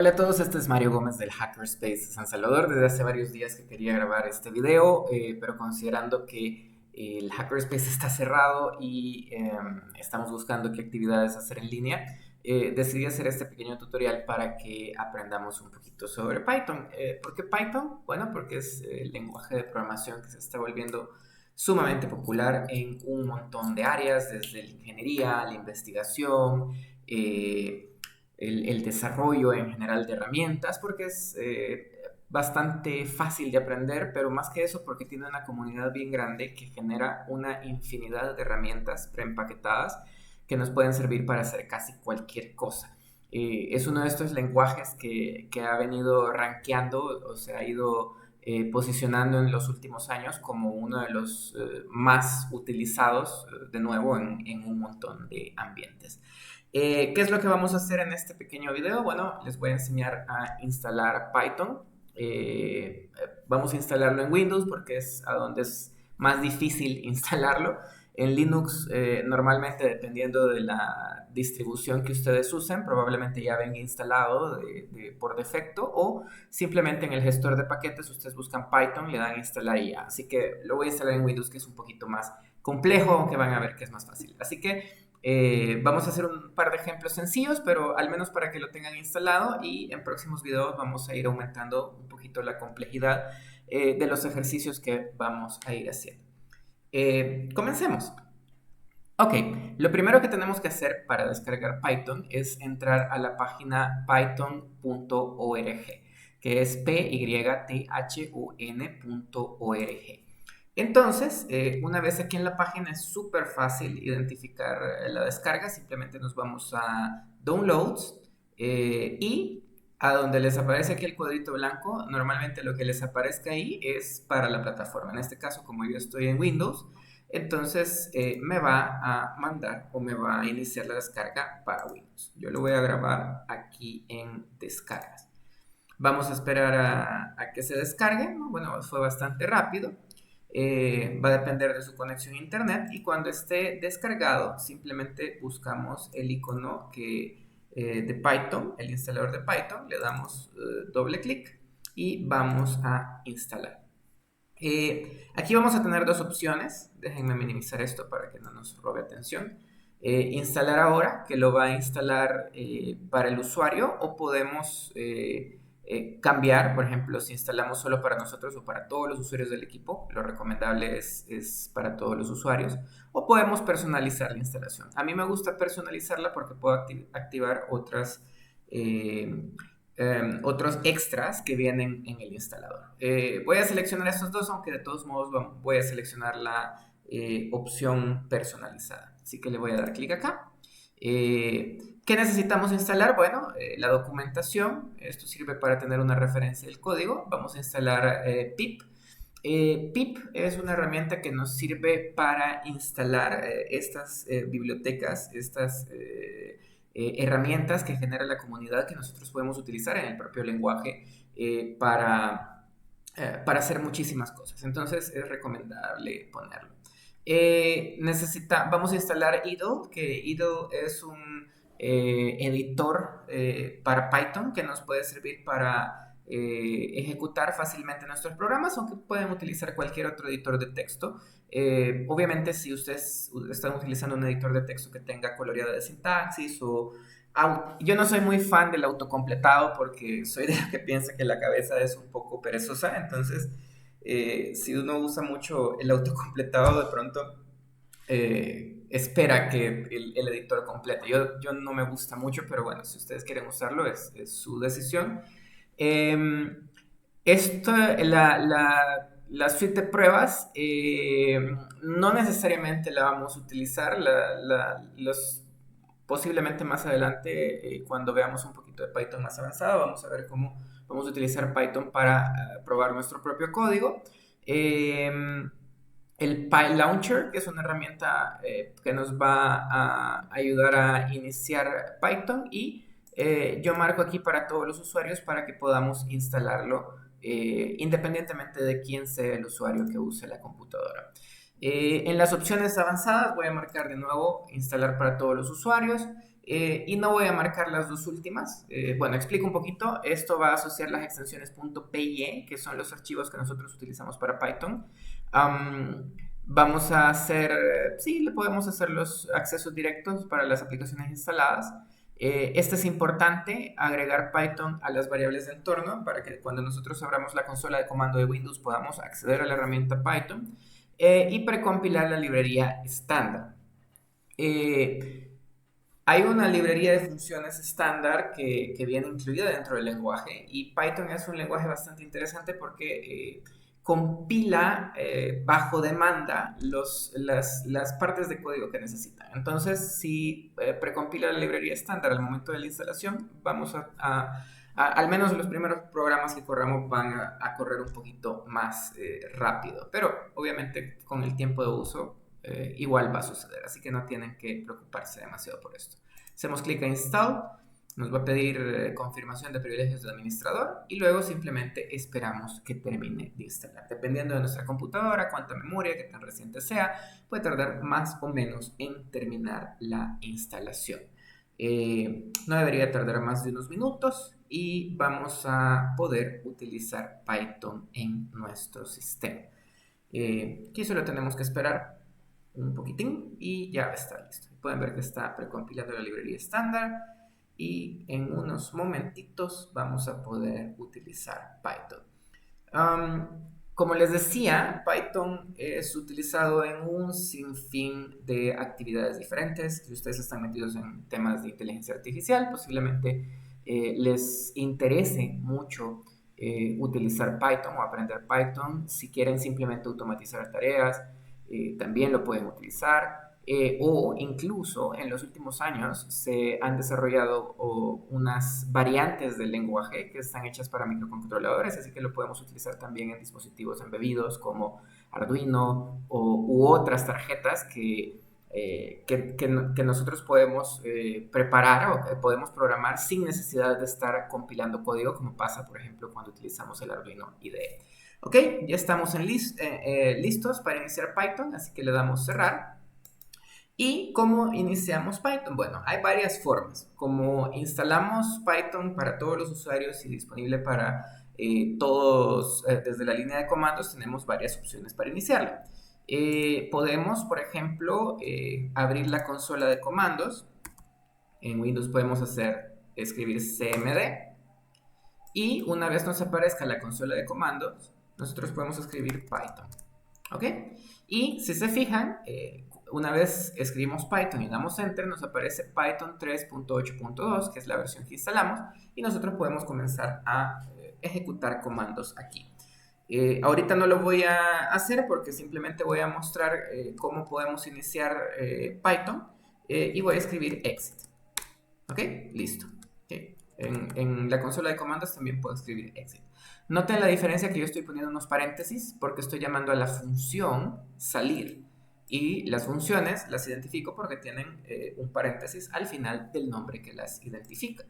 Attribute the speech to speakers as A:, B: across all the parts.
A: Hola a todos, este es Mario Gómez del Hackerspace de San Salvador. Desde hace varios días que quería grabar este video, pero considerando que el Hackerspace está cerrado y estamos buscando qué actividades hacer en línea, decidí hacer este pequeño tutorial para que aprendamos un poquito sobre Python. ¿Por qué Python? Bueno, porque es el lenguaje de programación que se está volviendo sumamente popular en un montón de áreas, desde la ingeniería, la investigación, el desarrollo en general de herramientas, porque es bastante fácil de aprender, pero más que eso porque tiene una comunidad bien grande que genera una infinidad de herramientas preempaquetadas que nos pueden servir para hacer casi cualquier cosa. Es uno de estos lenguajes que ha venido rankeando o se ha ido posicionando en los últimos años como uno de los más utilizados, de nuevo, en un montón de ambientes. ¿Qué es lo que vamos a hacer en este pequeño video? Bueno, les voy a enseñar a instalar Python. Vamos a instalarlo en Windows porque es a donde es más difícil instalarlo. En Linux, normalmente dependiendo de la distribución que ustedes usen, probablemente ya venga instalado por defecto, o simplemente en el gestor de paquetes ustedes buscan Python, le dan a instalar y ya. Así que lo voy a instalar en Windows, que es un poquito más complejo, aunque van a ver que es más fácil. Así que vamos a hacer un par de ejemplos sencillos, pero al menos para que lo tengan instalado, y en próximos videos vamos a ir aumentando un poquito la complejidad de los ejercicios que vamos a ir haciendo. Comencemos. Ok, lo primero que tenemos que hacer para descargar Python es entrar a la página python.org, que es python.org. Entonces, una vez aquí en la página es súper fácil identificar la descarga. Simplemente nos vamos a Downloads, y a donde les aparece aquí el cuadrito blanco, normalmente lo que les aparezca ahí es para la plataforma. En este caso, como yo estoy en Windows, entonces me va a mandar o me va a iniciar la descarga para Windows. Yo lo voy a grabar aquí en descargas. Vamos a esperar a que se descargue, ¿no? Bueno, fue bastante rápido. Va a depender de su conexión a internet, y cuando esté descargado simplemente buscamos el icono de Python, el instalador de Python, le damos doble clic y vamos a instalar. Aquí vamos a tener dos opciones. Déjenme minimizar esto para que no nos robe atención. Instalar ahora, que lo va a instalar para el usuario, o podemos cambiar. Por ejemplo, si instalamos solo para nosotros o para todos los usuarios del equipo, lo recomendable es para todos los usuarios, o podemos personalizar la instalación. A mí me gusta personalizarla porque puedo activar eh, otros extras que vienen en el instalador. Voy a seleccionar estos dos, aunque de todos modos voy a seleccionar la opción personalizada. Así que le voy a dar clic acá. ¿Qué necesitamos instalar? Bueno, la documentación. Esto sirve para tener una referencia del código. Vamos a instalar pip. Pip es una herramienta que nos sirve para instalar estas bibliotecas, estas herramientas que genera la comunidad, que nosotros podemos utilizar en el propio lenguaje para hacer muchísimas cosas. Entonces es recomendable ponerlo. Vamos a instalar Idle, que Idle es un editor para Python que nos puede servir para ejecutar fácilmente nuestros programas, aunque pueden utilizar cualquier otro editor de texto. Obviamente, si ustedes están utilizando un editor de texto que tenga coloreado de sintaxis o... Yo no soy muy fan del autocompletado porque soy de la que piensa que la cabeza es un poco perezosa. Entonces, si uno usa mucho el autocompletado, de pronto espera que el editor complete. Yo no me gusta mucho, pero bueno, si ustedes quieren usarlo, es su decisión. Eh, la suite de pruebas, no necesariamente la vamos a utilizar. Posiblemente más adelante, cuando veamos un poquito de Python más avanzado, vamos a ver cómo vamos a utilizar Python para probar nuestro propio código. El PyLauncher, que es una herramienta que nos va a ayudar a iniciar Python, y yo marco aquí para todos los usuarios para que podamos instalarlo independientemente de quién sea el usuario que use la computadora. En las opciones avanzadas voy a marcar de nuevo instalar para todos los usuarios. y no voy a marcar las dos últimas. Bueno, explico un poquito. Esto va a asociar las extensiones .py, que son los archivos que nosotros utilizamos para Python. Vamos a hacer, sí, le podemos hacer los accesos directos para las aplicaciones instaladas. Este es importante, agregar Python a las variables de entorno para que cuando nosotros abramos la consola de comando de Windows podamos acceder a la herramienta Python y precompilar la librería estándar. Hay una librería de funciones estándar que viene incluida dentro del lenguaje y Python es un lenguaje bastante interesante porque compila bajo demanda las partes de código que necesita. Entonces, si precompila la librería estándar al momento de la instalación, vamos al menos los primeros programas que corramos van a correr un poquito más rápido. Pero obviamente con el tiempo de uso igual va a suceder, así que no tienen que preocuparse demasiado por esto. Hacemos clic en Install, nos va a pedir confirmación de privilegios de administrador y luego simplemente esperamos que termine de instalar. Dependiendo de nuestra computadora, cuánta memoria, qué tan reciente sea, puede tardar más o menos en terminar la instalación. No debería tardar más de unos minutos y vamos a poder utilizar Python en nuestro sistema. Aquí solo tenemos que esperar un poquitín y ya está listo. Pueden ver que está precompilando la librería estándar y en unos momentitos vamos a poder utilizar Python. Como les decía, Python es utilizado en un sinfín de actividades diferentes. Si ustedes están metidos en temas de inteligencia artificial, posiblemente les interese mucho utilizar Python o aprender Python. Si quieren simplemente automatizar tareas, también lo pueden utilizar. O incluso en los últimos años se han desarrollado unas variantes del lenguaje que están hechas para microcontroladores, así que lo podemos utilizar también en dispositivos embebidos como Arduino u otras tarjetas que nosotros podemos preparar o que podemos programar sin necesidad de estar compilando código, como pasa, por ejemplo, cuando utilizamos el Arduino IDE. Ok, ya estamos listos para iniciar Python, así que le damos cerrar. ¿Y cómo iniciamos Python? Bueno, hay varias formas. Como instalamos Python para todos los usuarios y disponible para todos desde la línea de comandos, tenemos varias opciones para iniciarlo. Podemos, por ejemplo, abrir la consola de comandos. En Windows podemos escribir cmd. Y una vez nos aparezca la consola de comandos, nosotros podemos escribir Python. ¿Ok? Y si se fijan, una vez escribimos Python y damos Enter, nos aparece Python 3.8.2, que es la versión que instalamos, y nosotros podemos comenzar a ejecutar comandos aquí. Ahorita no lo voy a hacer porque simplemente voy a mostrar cómo podemos iniciar Python y voy a escribir exit. ¿Ok? Listo. Okay. En la consola de comandos también puedo escribir exit. Noten la diferencia que yo estoy poniendo unos paréntesis porque estoy llamando a la función salir. Y las funciones las identifico porque tienen un paréntesis al final del nombre que las identifica.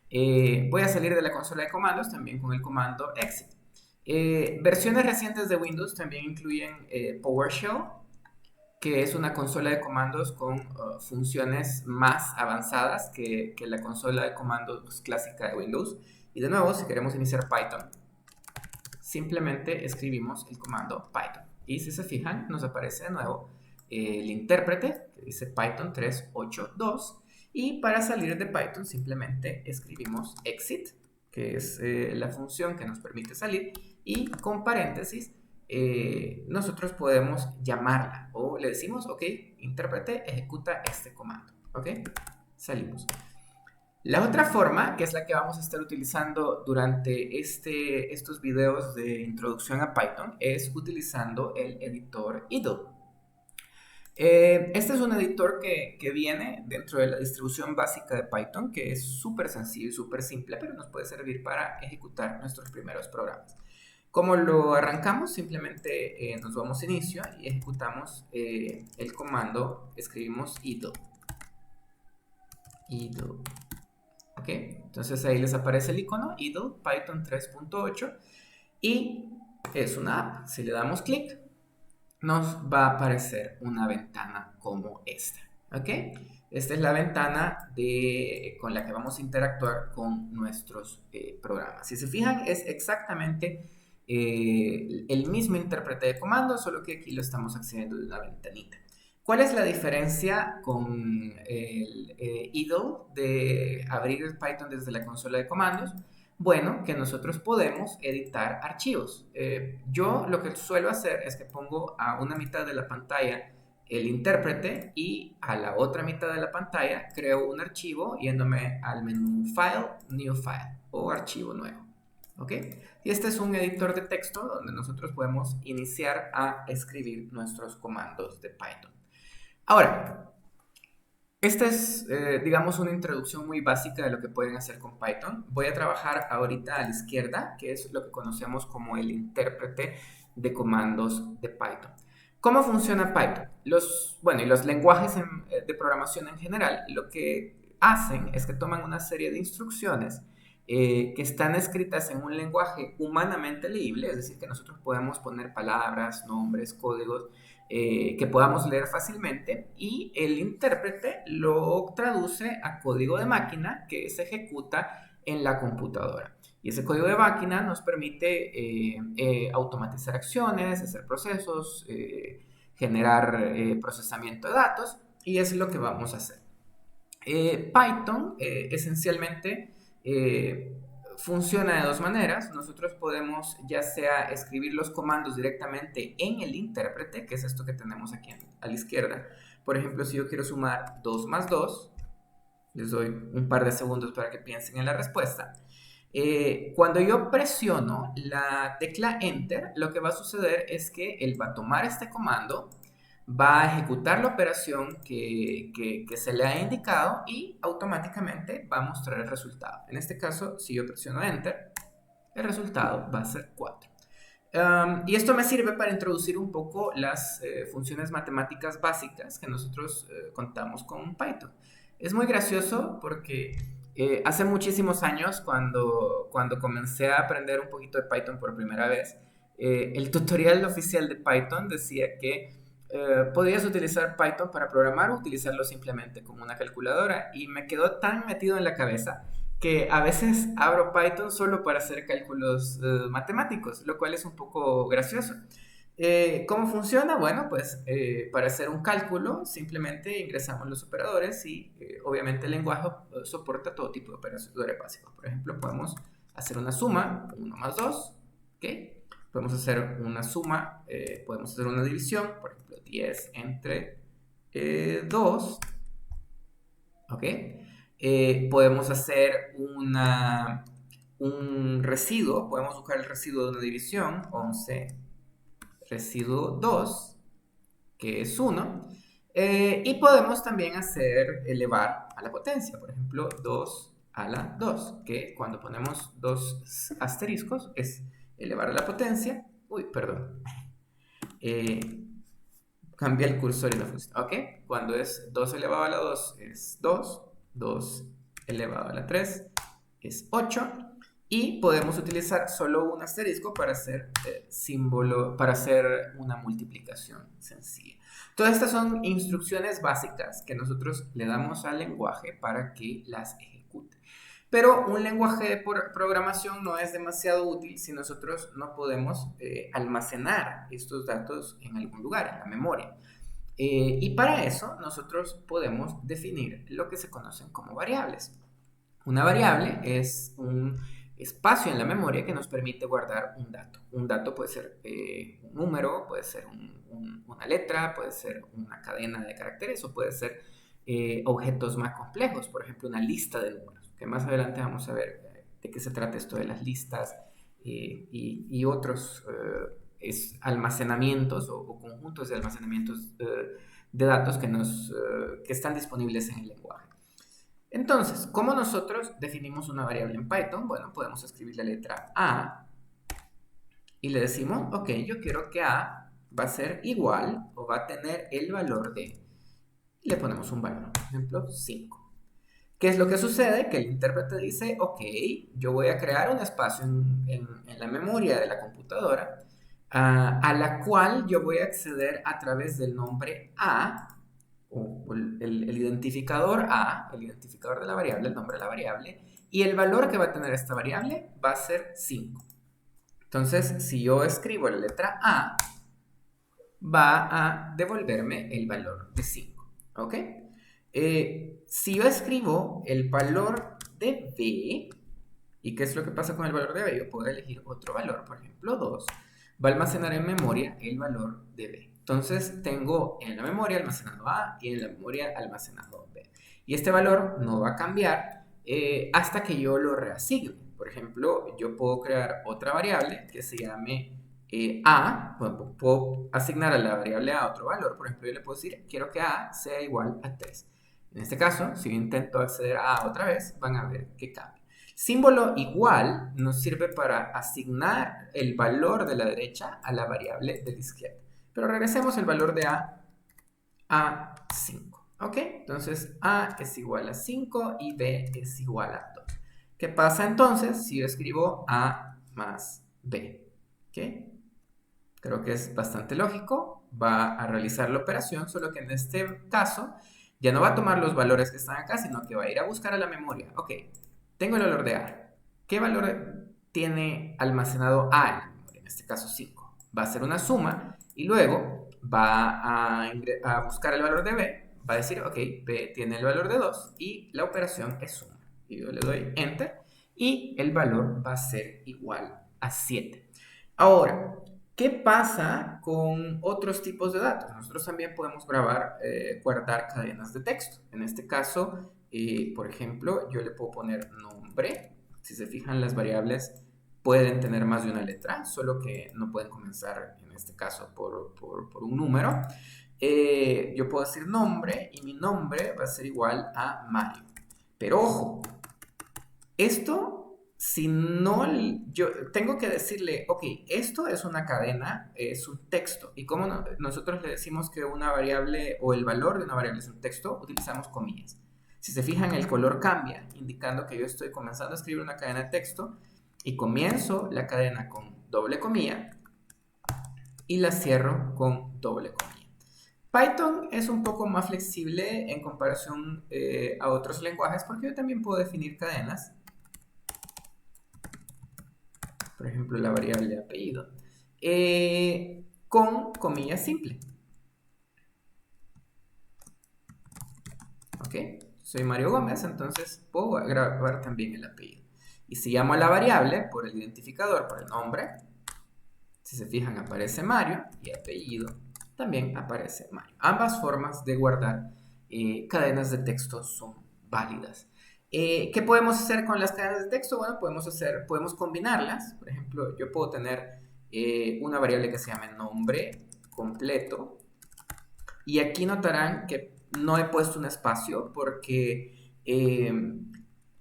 A: Voy a salir de la consola de comandos también con el comando exit. Versiones recientes de Windows también incluyen PowerShell, que es una consola de comandos con funciones más avanzadas que la consola de comandos clásica de Windows. Y de nuevo, si queremos iniciar Python, simplemente escribimos el comando Python. Y si se fijan, nos aparece de nuevo el intérprete, que dice Python 3.8.2. Y para salir de Python, simplemente escribimos exit, que es la función que nos permite salir, y con paréntesis nosotros podemos llamarla o le decimos, ok, intérprete, ejecuta este comando, ok, salimos. La otra forma, que es la que vamos a estar utilizando durante estos videos de introducción a Python, es utilizando el editor idle. Este es un editor que viene dentro de la distribución básica de Python, que es súper sencillo y súper simple, pero nos puede servir para ejecutar nuestros primeros programas. ¿Cómo lo arrancamos? Simplemente nos vamos a inicio y ejecutamos el comando, escribimos idle. Idle. ¿Ok? Entonces ahí les aparece el icono, idle, Python 3.8 y es una app. Si le damos clic, nos va a aparecer una ventana como esta. ¿Ok? Esta es la ventana con la que vamos a interactuar con nuestros programas. Si se fijan, es exactamente el mismo intérprete de comandos, solo que aquí lo estamos accediendo de una ventanita. ¿Cuál es la diferencia con el idle de abrir el Python desde la consola de comandos? Bueno, que nosotros podemos editar archivos. Yo lo que suelo hacer es que pongo a una mitad de la pantalla el intérprete y a la otra mitad de la pantalla creo un archivo yéndome al menú File, New File o Archivo Nuevo. ¿Ok? Y este es un editor de texto donde nosotros podemos iniciar a escribir nuestros comandos de Python. Ahora, esta es, digamos, una introducción muy básica de lo que pueden hacer con Python. Voy a trabajar ahorita a la izquierda, que es lo que conocemos como el intérprete de comandos de Python. ¿Cómo funciona Python? Y los lenguajes de programación en general, lo que hacen es que toman una serie de instrucciones que están escritas en un lenguaje humanamente leíble, es decir, que nosotros podemos poner palabras, nombres, códigos, que podamos leer fácilmente, y el intérprete lo traduce a código de máquina que se ejecuta en la computadora. Y ese código de máquina nos permite automatizar acciones, hacer procesos, generar procesamiento de datos, y es lo que vamos a hacer. Python esencialmente funciona de dos maneras. Nosotros podemos ya sea escribir los comandos directamente en el intérprete, que es esto que tenemos aquí a la izquierda. Por ejemplo, si yo quiero sumar 2 más 2, les doy un par de segundos para que piensen en la respuesta. Cuando yo presiono la tecla Enter, lo que va a suceder es que él va a tomar este comando, va a ejecutar la operación que se le ha indicado y automáticamente va a mostrar el resultado. En este caso, si yo presiono Enter, el resultado va a ser 4. Y esto me sirve para introducir un poco las funciones matemáticas básicas que nosotros contamos con Python. Es muy gracioso porque hace muchísimos años, cuando comencé a aprender un poquito de Python por primera vez, el tutorial oficial de Python decía que podías utilizar Python para programar o utilizarlo simplemente como una calculadora, y me quedó tan metido en la cabeza que a veces abro Python solo para hacer cálculos matemáticos, lo cual es un poco gracioso. ¿Cómo funciona? Bueno, pues para hacer un cálculo simplemente ingresamos los operadores y obviamente el lenguaje soporta todo tipo de operadores básicos. Por ejemplo, podemos hacer una suma, 1 más 2, ¿ok? Podemos hacer una suma, podemos hacer una división, por ejemplo, 10 entre 2, ¿ok? Podemos hacer un residuo, podemos buscar el residuo de una división, 11 residuo 2, que es 1, y podemos también hacer elevar a la potencia, por ejemplo, 2 a la 2, que cuando ponemos dos asteriscos es elevar a la potencia, eh, cambia el cursor y no funciona, ¿ok? Cuando es 2 elevado a la 2 es 2, 2 elevado a la 3 es 8, y podemos utilizar solo un asterisco para hacer para hacer una multiplicación sencilla. Todas estas son instrucciones básicas que nosotros le damos al lenguaje para que las ejecute. Pero un lenguaje de programación no es demasiado útil si nosotros no podemos almacenar estos datos en algún lugar, en la memoria. Y para eso nosotros podemos definir lo que se conocen como variables. Una variable es un espacio en la memoria que nos permite guardar un dato. Un dato puede ser un número, puede ser una letra, puede ser una cadena de caracteres o puede ser objetos más complejos, por ejemplo, una lista de números, que más adelante vamos a ver de qué se trata esto de las listas y otros almacenamientos o conjuntos de almacenamientos de datos que están disponibles en el lenguaje. Entonces, ¿cómo nosotros definimos una variable en Python? Bueno, podemos escribir la letra A y le decimos, ok, yo quiero que A va a ser igual o va a tener el valor de, y le ponemos un valor, por ejemplo, 5. ¿Qué es lo que sucede? Que el intérprete dice, ok, yo voy a crear un espacio en la memoria de la computadora a la cual yo voy a acceder a través del nombre A, o el identificador A, el identificador de la variable, el nombre de la variable, y el valor que va a tener esta variable va a ser 5. Entonces, si yo escribo la letra A, va a devolverme el valor de 5, ¿ok? Si yo escribo el valor de B, ¿y qué es lo que pasa con el valor de B? Yo puedo elegir otro valor, por ejemplo 2, va a almacenar en memoria el valor de B. Entonces tengo en la memoria almacenado A y en la memoria almacenado B. Y este valor no va a cambiar hasta que yo lo reasigne. Por ejemplo, yo puedo crear otra variable que se llame A, bueno, puedo asignar a la variable A otro valor. Por ejemplo, yo le puedo decir, quiero que A sea igual a 3. En este caso, si yo intento acceder a A otra vez, van a ver que cambia. Símbolo igual nos sirve para asignar el valor de la derecha a la variable de la izquierda. Pero regresemos el valor de a 5. ¿Ok? Entonces A es igual a 5 y B es igual a 2. ¿Qué pasa entonces si yo escribo A más B? ¿Ok? Creo que es bastante lógico. Va a realizar la operación, solo que en este caso ya no va a tomar los valores que están acá, sino que va a ir a buscar a la memoria. Ok, tengo el valor de A. ¿Qué valor tiene almacenado A en la memoria? En este caso 5. Va a hacer una suma y luego va a buscar el valor de B. Va a decir, ok, B tiene el valor de 2 y la operación es suma. Y yo le doy Enter y el valor va a ser igual a 7. Ahora, ¿qué pasa con otros tipos de datos? Nosotros también podemos guardar cadenas de texto. En este caso, por ejemplo, yo le puedo poner nombre. Si se fijan, las variables pueden tener más de una letra, solo que no pueden comenzar, en este caso, por un número. Yo puedo decir nombre y mi nombre va a ser igual a Mario. Pero ojo, esto, si no, yo tengo que decirle, ok, esto es una cadena, es un texto. Y como nosotros le decimos que una variable o el valor de una variable es un texto, utilizamos comillas. Si se fijan, el color cambia, indicando que yo estoy comenzando a escribir una cadena de texto y comienzo la cadena con doble comilla y la cierro con doble comilla. Python es un poco más flexible en comparación a otros lenguajes porque yo también puedo definir cadenas. Por ejemplo, la variable apellido, con comilla simple. ¿Ok? Soy Mario Gómez, entonces puedo grabar también el apellido. Y si llamo a la variable por el identificador, por el nombre, si se fijan aparece Mario y apellido también aparece Mario. Ambas formas de guardar cadenas de texto son válidas. ¿Qué podemos hacer con las cadenas de texto? Bueno, podemos combinarlas. Por ejemplo, yo puedo tener una variable que se llame nombre completo. Y aquí notarán que no he puesto un espacio porque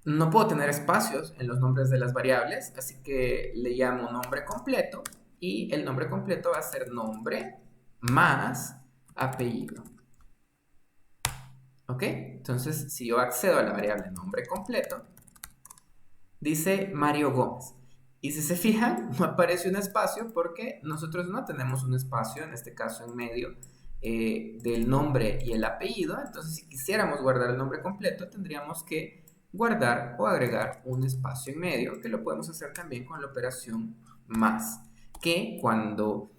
A: no puedo tener espacios en los nombres de las variables. Así que le llamo nombre completo. Y el nombre completo va a ser nombre más apellido. ¿Ok? Entonces, si yo accedo a la variable nombre completo, dice Mario Gómez. Y si se fijan, no aparece un espacio porque nosotros no tenemos un espacio, en este caso en medio, del nombre y el apellido. Entonces, si quisiéramos guardar el nombre completo, tendríamos que guardar o agregar un espacio en medio, que lo podemos hacer también con la operación más, que cuando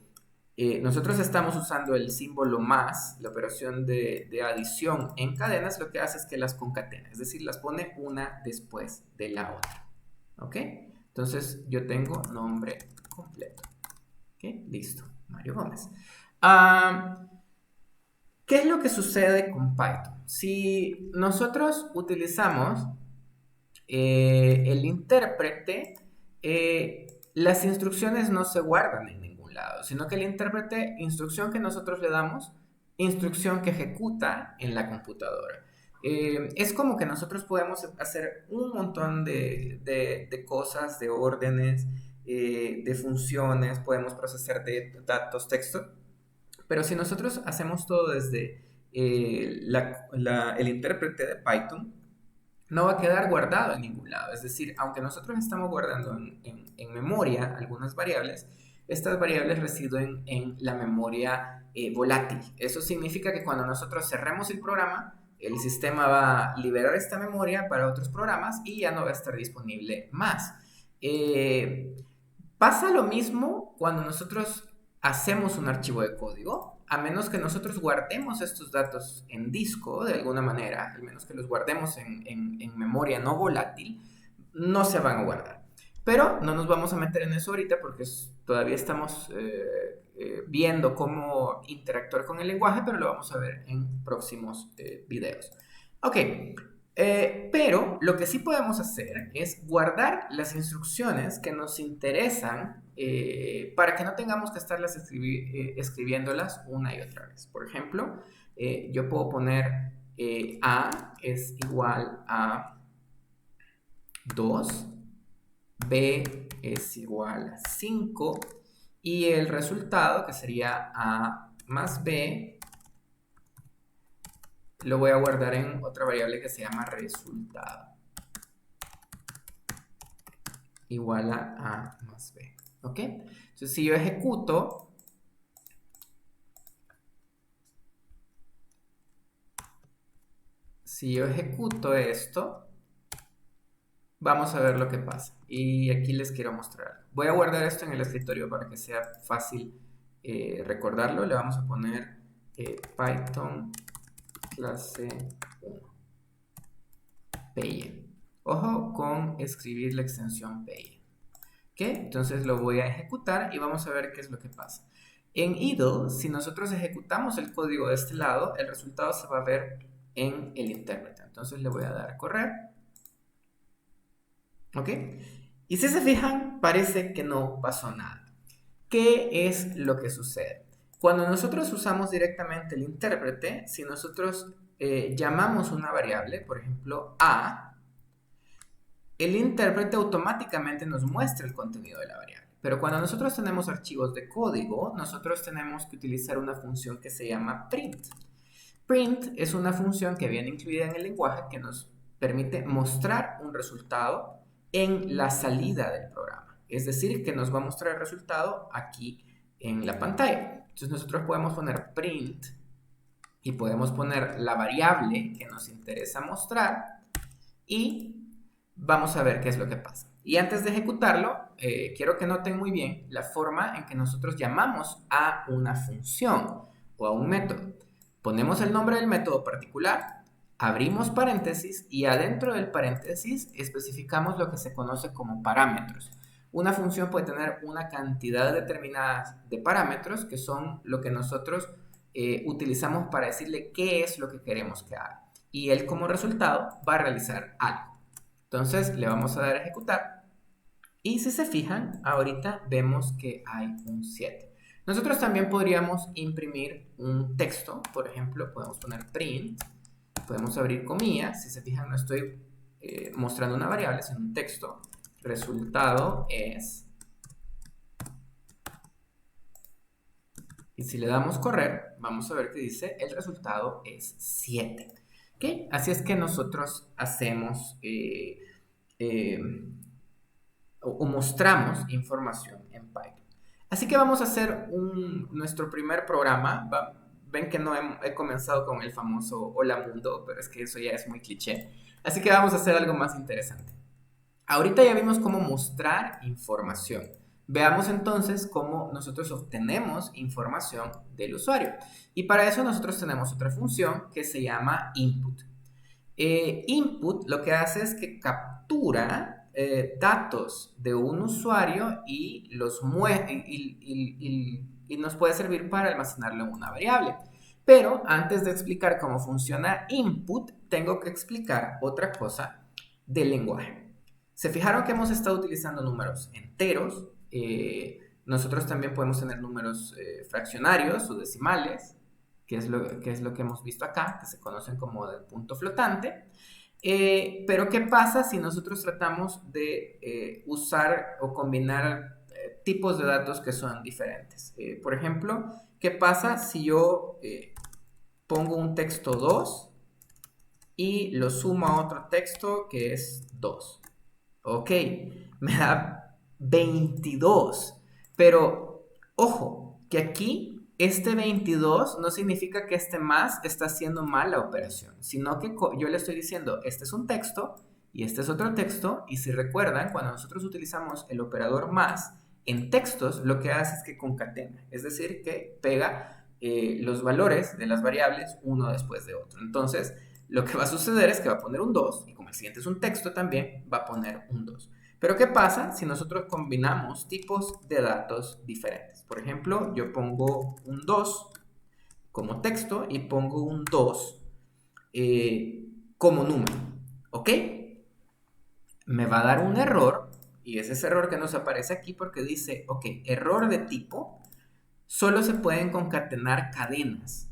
A: nosotros estamos usando el símbolo más, la operación de adición en cadenas, lo que hace es que las concatena, es decir, las pone una después de la otra. ¿Ok? Entonces yo tengo nombre completo. ¿Ok? Listo, Mario Gómez. ¿Qué es lo que sucede con Python? Si nosotros utilizamos el intérprete, las instrucciones no se guardan en ningún lado, sino que el intérprete, instrucción que nosotros le damos, instrucción que ejecuta en la computadora. Es como que nosotros podemos hacer un montón de cosas, de órdenes, de funciones, podemos procesar datos, texto, pero si nosotros hacemos todo desde el intérprete de Python, no va a quedar guardado en ningún lado. Es decir, aunque nosotros estamos guardando en memoria algunas variables, estas variables residen en la memoria volátil. Eso significa que cuando nosotros cerremos el programa, el sistema va a liberar esta memoria para otros programas y ya no va a estar disponible más. Pasa lo mismo cuando nosotros hacemos un archivo de código, a menos que nosotros guardemos estos datos en disco de alguna manera, al menos que los guardemos en memoria no volátil, no se van a guardar. Pero no nos vamos a meter en eso ahorita porque todavía estamos viendo cómo interactuar con el lenguaje, pero lo vamos a ver en próximos videos. Ok, pero lo que sí podemos hacer es guardar las instrucciones que nos interesan para que no tengamos que estarlas escribiéndolas una y otra vez. Por ejemplo, yo puedo poner A es igual a 2, B es igual a 5 y el resultado, que sería A más B, lo voy a guardar en otra variable que se llama resultado. Igual a A más B. ¿Ok? Entonces, si yo ejecuto, esto, vamos a ver lo que pasa. Y aquí les quiero mostrar. Voy a guardar esto en el escritorio para que sea fácil recordarlo. Le vamos a poner Python clase 1. PY. Ojo con escribir la extensión PY. ¿Ok? Entonces lo voy a ejecutar y vamos a ver qué es lo que pasa. En idle, si nosotros ejecutamos el código de este lado, el resultado se va a ver en el intérprete. Entonces le voy a dar a correr. ¿Ok? Y si se fijan, parece que no pasó nada. ¿Qué es lo que sucede? Cuando nosotros usamos directamente el intérprete, si nosotros llamamos una variable, por ejemplo, A, el intérprete automáticamente nos muestra el contenido de la variable. Pero cuando nosotros tenemos archivos de código, nosotros tenemos que utilizar una función que se llama print. Print es una función que viene incluida en el lenguaje que nos permite mostrar un resultado en la salida del programa. Es decir, que nos va a mostrar el resultado aquí en la pantalla. Entonces nosotros podemos poner print y podemos poner la variable que nos interesa mostrar y vamos a ver qué es lo que pasa. Y antes de ejecutarlo, quiero que noten muy bien la forma en que nosotros llamamos a una función o a un método. Ponemos el nombre del método particular, abrimos paréntesis y adentro del paréntesis especificamos lo que se conoce como parámetros. Una función puede tener una cantidad determinada de parámetros que son lo que nosotros utilizamos para decirle qué es lo que queremos que haga. Y él como resultado va a realizar algo. Entonces le vamos a dar a ejecutar. Y si se fijan, ahorita vemos que hay un 7. Nosotros también podríamos imprimir un texto. Por ejemplo, podemos poner print. Podemos abrir comillas. Si se fijan, no estoy mostrando una variable, sino un texto. Resultado es... Y si le damos correr, vamos a ver que dice el resultado es 7. ¿Okay? Así es que nosotros hacemos o mostramos información en Python. Así que vamos a hacer nuestro primer programa. Ven que no he comenzado con el famoso Hola Mundo, pero es que eso ya es muy cliché. Así que vamos a hacer algo más interesante. Ahorita ya vimos cómo mostrar información. Veamos entonces cómo nosotros obtenemos información del usuario. Y para eso nosotros tenemos otra función que se llama input. Input lo que hace es que captura datos de un usuario y nos puede servir para almacenarlo en una variable. Pero antes de explicar cómo funciona input, tengo que explicar otra cosa del lenguaje. Se fijaron que hemos estado utilizando números enteros. Nosotros también podemos tener números fraccionarios o decimales, que es lo que hemos visto acá, que se conocen como del punto flotante. Pero ¿qué pasa si nosotros tratamos de usar o combinar tipos de datos que son diferentes? Por ejemplo, ¿qué pasa si yo pongo un texto 2 y lo sumo a otro texto que es 2? Ok, me da 22, pero Ojo, que aquí este 22 no significa que este más está haciendo mal la operación, sino que yo le estoy diciendo, este es un texto y este es otro texto, y si recuerdan, cuando nosotros utilizamos el operador más en textos, lo que hace es que concatena, es decir, que pega los valores de las variables uno después de otro. Entonces, lo que va a suceder es que va a poner un 2, y como el siguiente es un texto también, va a poner un 2. Pero ¿qué pasa si nosotros combinamos tipos de datos diferentes? Por ejemplo, yo pongo un 2 como texto y pongo un 2 como número, ¿ok? Me va a dar un error, y es ese error que nos aparece aquí porque dice, ok, error de tipo, solo se pueden concatenar cadenas,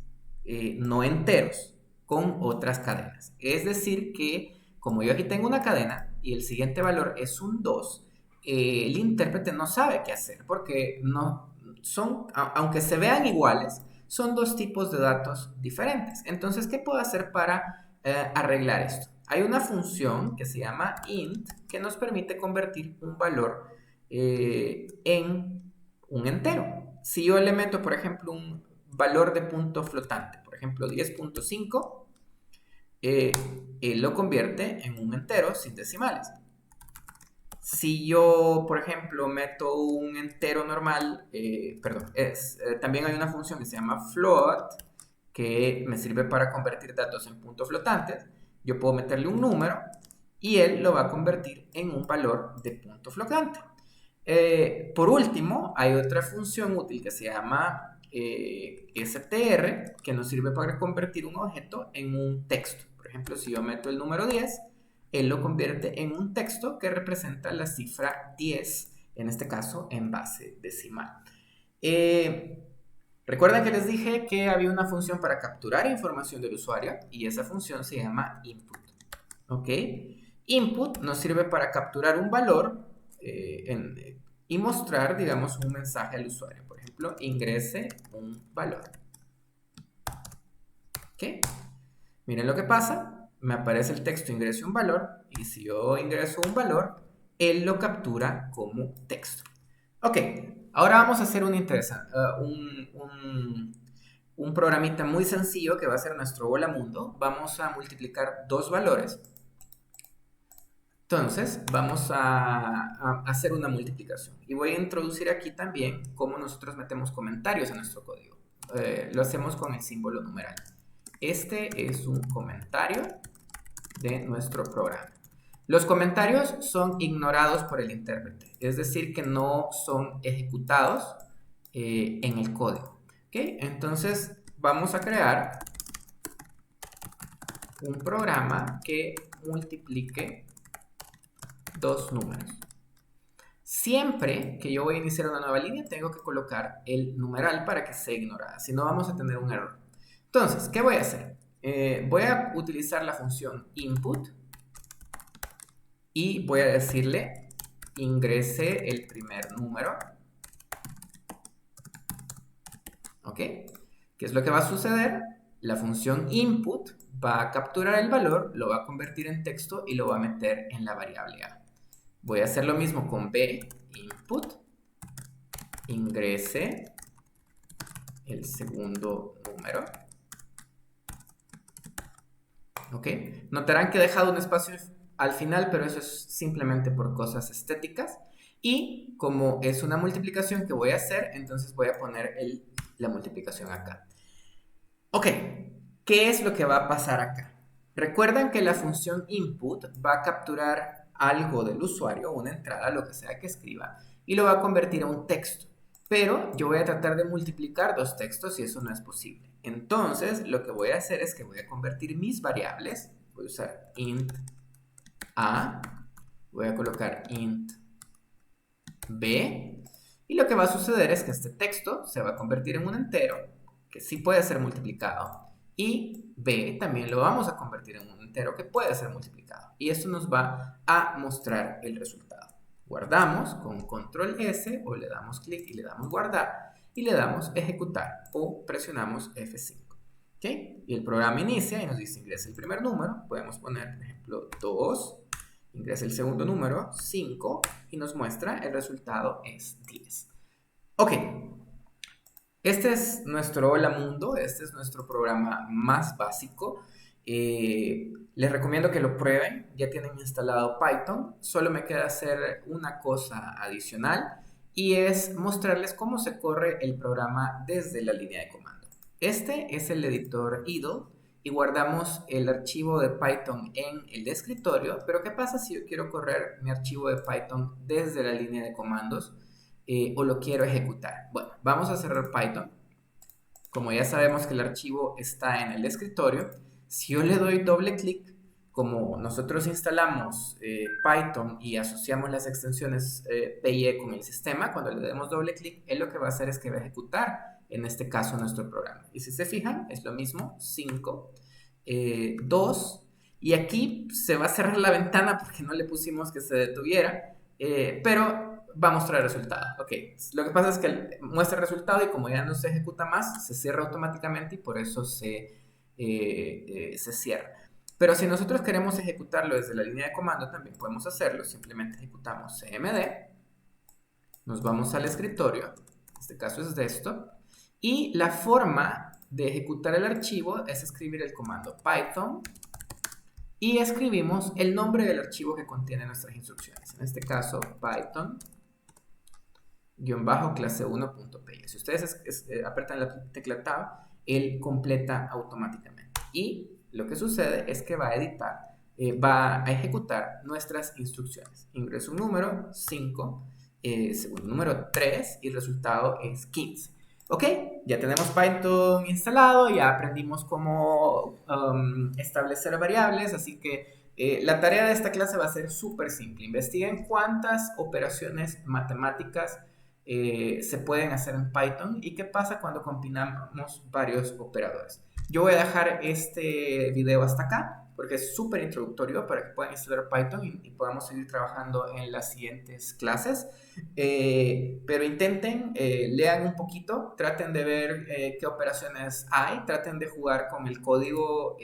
A: no enteros, con otras cadenas. Es decir que, como yo aquí tengo una cadena y el siguiente valor es un 2, el intérprete no sabe qué hacer porque no son, aunque se vean iguales, son dos tipos de datos diferentes. Entonces, ¿qué puedo hacer para arreglar esto? Hay una función que se llama int que nos permite convertir un valor en un entero. Si yo le meto, por ejemplo, un valor de punto flotante, por ejemplo, 10.5, él lo convierte en un entero sin decimales. Si yo, por ejemplo, meto un entero normal, también hay una función que se llama float, que me sirve para convertir datos en puntos flotantes. Yo puedo meterle un número y él lo va a convertir en un valor de punto flotante. Por último, hay otra función útil que se llama str, que nos sirve para convertir un objeto en un texto. Por ejemplo, si yo meto el número 10, él lo convierte en un texto que representa la cifra 10, en este caso en base decimal. Recuerden que les dije que había una función para capturar información del usuario y esa función se llama input. ¿Ok? Input nos sirve para capturar un valor y mostrar, digamos, un mensaje al usuario. Por ejemplo, ingrese un valor. ¿Ok? Miren lo que pasa. Me aparece el texto ingrese un valor y si yo ingreso un valor, él lo captura como texto. Ok, ahora vamos a hacer un programita muy sencillo que va a ser nuestro hola mundo. Vamos a multiplicar dos valores. Entonces, vamos a hacer una multiplicación. Y voy a introducir aquí también cómo nosotros metemos comentarios en nuestro código. Lo hacemos con el símbolo numeral. Este es un comentario de nuestro programa. Los comentarios son ignorados por el intérprete, es decir, que no son ejecutados en el código. ¿Okay? Entonces, vamos a crear un programa que multiplique dos números. Siempre que yo voy a iniciar una nueva línea, tengo que colocar el numeral para que sea ignorada, si no vamos a tener un error. Entonces, ¿qué voy a hacer? Voy a utilizar la función input y voy a decirle ingrese el primer número. ¿Ok? ¿Qué es lo que va a suceder? La función input va a capturar el valor, lo va a convertir en texto y lo va a meter en la variable A. Voy a hacer lo mismo con B, input, ingrese el segundo número. ¿Ok? Notarán que he dejado un espacio al final, pero eso es simplemente por cosas estéticas. Y como es una multiplicación que voy a hacer, entonces voy a poner la multiplicación acá. Ok, ¿qué es lo que va a pasar acá? Recuerdan que la función input va a capturar algo del usuario, una entrada, lo que sea que escriba, y lo va a convertir en un texto. Pero yo voy a tratar de multiplicar dos textos y eso no es posible. Entonces, lo que voy a hacer es que voy a convertir mis variables. Voy a usar int a, voy a colocar int b, y lo que va a suceder es que este texto se va a convertir en un entero, que sí puede ser multiplicado, y b también lo vamos a convertir en un entero que puede ser multiplicado. Y esto nos va a mostrar el resultado. Guardamos con control S o le damos clic y le damos guardar y le damos ejecutar o presionamos F5. ¿Okay? Y el programa inicia y nos dice ingresa el primer número. Podemos poner, por ejemplo, 2. Ingresa el segundo número, 5, y nos muestra el resultado es 10. Ok, Este es nuestro Hola Mundo, este es nuestro programa más básico. Les recomiendo que lo prueben, ya tienen instalado Python, solo me queda hacer una cosa adicional y es mostrarles cómo se corre el programa desde la línea de comando. Este es el editor idle y guardamos el archivo de Python en el escritorio, pero ¿qué pasa si yo quiero correr mi archivo de Python desde la línea de comandos? O lo quiero ejecutar. Bueno, vamos a cerrar Python. Como ya sabemos que el archivo está en el escritorio, si yo le doy doble clic, como nosotros instalamos Python y asociamos las extensiones PIE con el sistema, cuando le demos doble clic, él lo que va a hacer es que va a ejecutar, en este caso, nuestro programa. Y si se fijan, es lo mismo, 5, 2, y aquí se va a cerrar la ventana porque no le pusimos que se detuviera, pero va a mostrar el resultado. Ok, lo que pasa es que muestra el resultado y como ya no se ejecuta más, se cierra automáticamente y por eso se cierra. Pero si nosotros queremos ejecutarlo desde la línea de comando, también podemos hacerlo. Simplemente ejecutamos cmd, nos vamos al escritorio, en este caso es desktop, y la forma de ejecutar el archivo es escribir el comando python y escribimos el nombre del archivo que contiene nuestras instrucciones. En este caso, python clase 1.py. Si ustedes apretan la tecla Tab, él completa automáticamente. Y lo que sucede es que va a editar, va a ejecutar nuestras instrucciones. Ingreso un número, 5, segundo número 3 y el resultado es 15. Ok, ya tenemos Python instalado, ya aprendimos cómo establecer variables, así que la tarea de esta clase va a ser súper simple. Investiguen cuántas operaciones matemáticas se pueden hacer en Python y qué pasa cuando combinamos varios operadores. Yo voy a dejar este video hasta acá porque es súper introductorio para que puedan instalar Python y podamos seguir trabajando en las siguientes clases. Pero intenten, lean un poquito, traten de ver qué operaciones hay, traten de jugar con el código.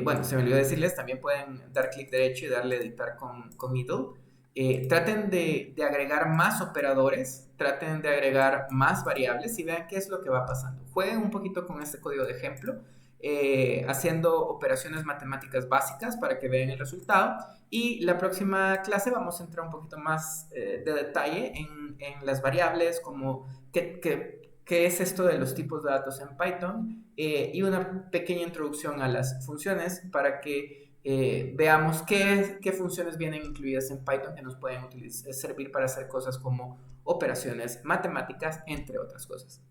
A: Bueno, se me olvidó decirles, también pueden dar clic derecho y darle editar con middle. Traten de agregar más operadores, traten de agregar más variables y vean qué es lo que va pasando. Jueguen un poquito con este código de ejemplo, haciendo operaciones matemáticas básicas para que vean el resultado. Y la próxima clase vamos a entrar un poquito más de detalle en las variables, como qué es esto de los tipos de datos en Python y una pequeña introducción a las funciones para que veamos qué funciones vienen incluidas en Python que nos pueden servir para hacer cosas como operaciones matemáticas, entre otras cosas.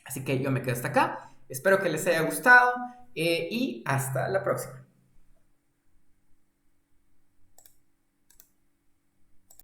A: Así que yo me quedo hasta acá. Espero que les haya gustado y hasta la próxima.